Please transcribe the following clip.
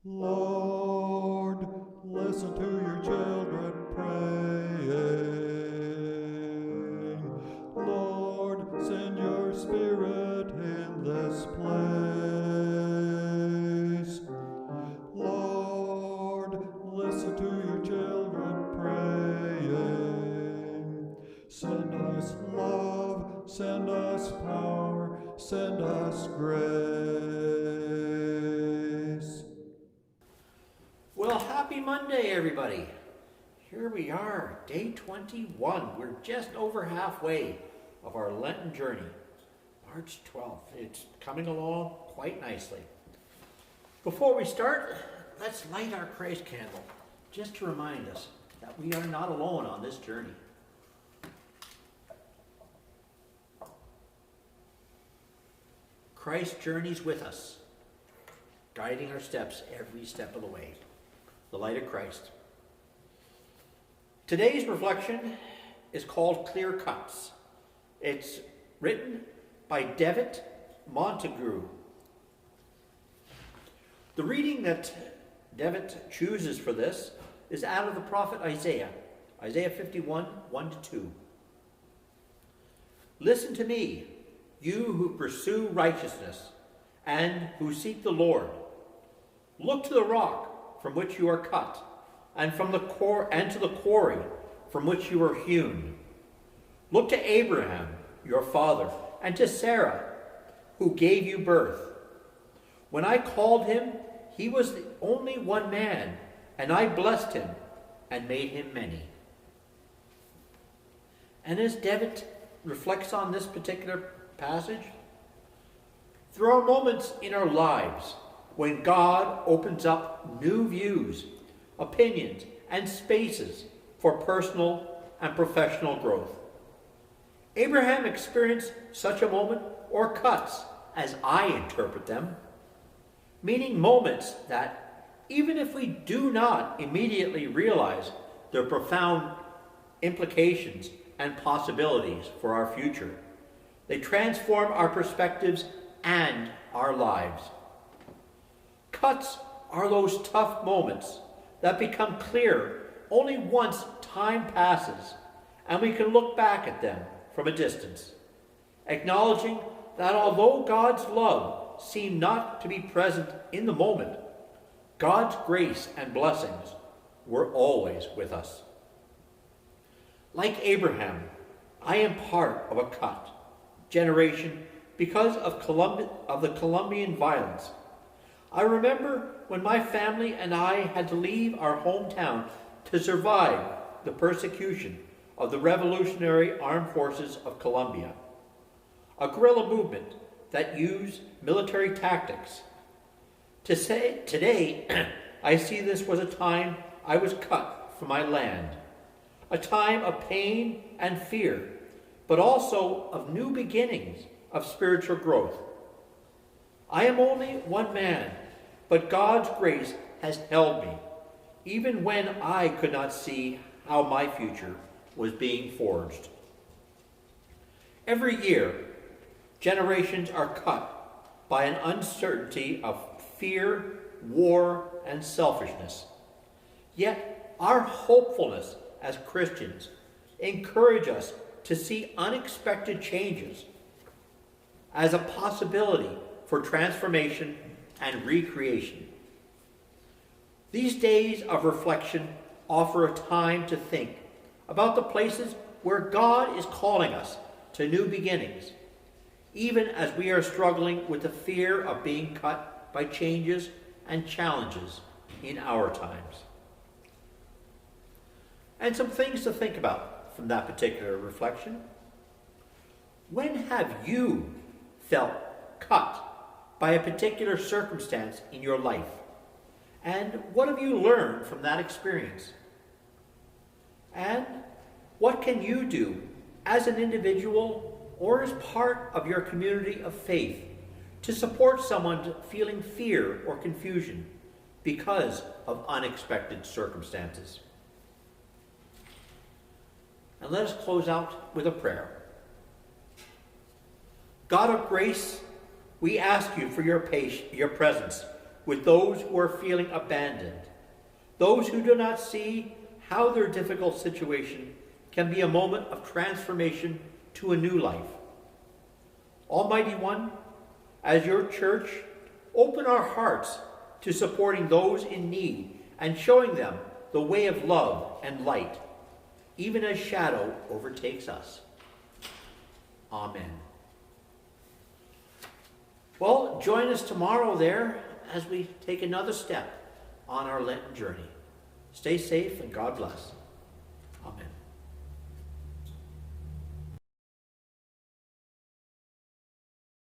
Lord, listen to your children praying. Lord, send your Spirit in this place. Lord, listen to your children praying. Send us love, send us power, send us grace. Well, happy Monday, everybody. Here we are, day 21. We're just over halfway of our Lenten journey. March 12th. It's coming along quite nicely. Before we start, let's light our Christ candle, just to remind us that we are not alone on this journey. Christ journeys with us, guiding our steps every step of the way. The light of Christ. Today's reflection is called Clear Cuts. It's written by David Montague. The reading that David chooses for this is out of the prophet Isaiah, Isaiah 51, 1-2. Listen to me, you who pursue righteousness and who seek the Lord. Look to the rock from which you are cut, and to the quarry from which you were hewn. Look to Abraham, your father, and to Sarah, who gave you birth. When I called him, he was the only one man, and I blessed him and made him many. And as David reflects on this particular passage, there are moments in our lives when God opens up new views, opinions, and spaces for personal and professional growth. Abraham experienced such a moment, or cuts, as I interpret them, meaning moments that, even if we do not immediately realize their profound implications and possibilities for our future, they transform our perspectives and our lives. Cuts are those tough moments that become clear only once time passes and we can look back at them from a distance, acknowledging that although God's love seemed not to be present in the moment, God's grace and blessings were always with us. Like Abraham, I am part of a cut generation because of the Colombian violence. I remember when my family and I had to leave our hometown to survive the persecution of the Revolutionary Armed Forces of Colombia, a guerrilla movement that used military tactics. Today, I see this was a time I was cut from my land, a time of pain and fear, but also of new beginnings of spiritual growth. I am only one man, but God's grace has held me, even when I could not see how my future was being forged. Every year, generations are cut by an uncertainty of fear, war, and selfishness. Yet, our hopefulness as Christians encourage us to see unexpected changes as a possibility for transformation and recreation. These days of reflection offer a time to think about the places where God is calling us to new beginnings, even as we are struggling with the fear of being cut by changes and challenges in our times. And some things to think about from that particular reflection. When have you felt cut by a particular circumstance in your life? And what have you learned from that experience? And what can you do as an individual or as part of your community of faith to support someone feeling fear or confusion because of unexpected circumstances? And let us close out with a prayer. God of grace, we ask you for your presence with those who are feeling abandoned, those who do not see how their difficult situation can be a moment of transformation to a new life. Almighty One, as your church, open our hearts to supporting those in need and showing them the way of love and light, even as shadow overtakes us. Amen. Well, join us tomorrow there as we take another step on our Lenten journey. Stay safe and God bless.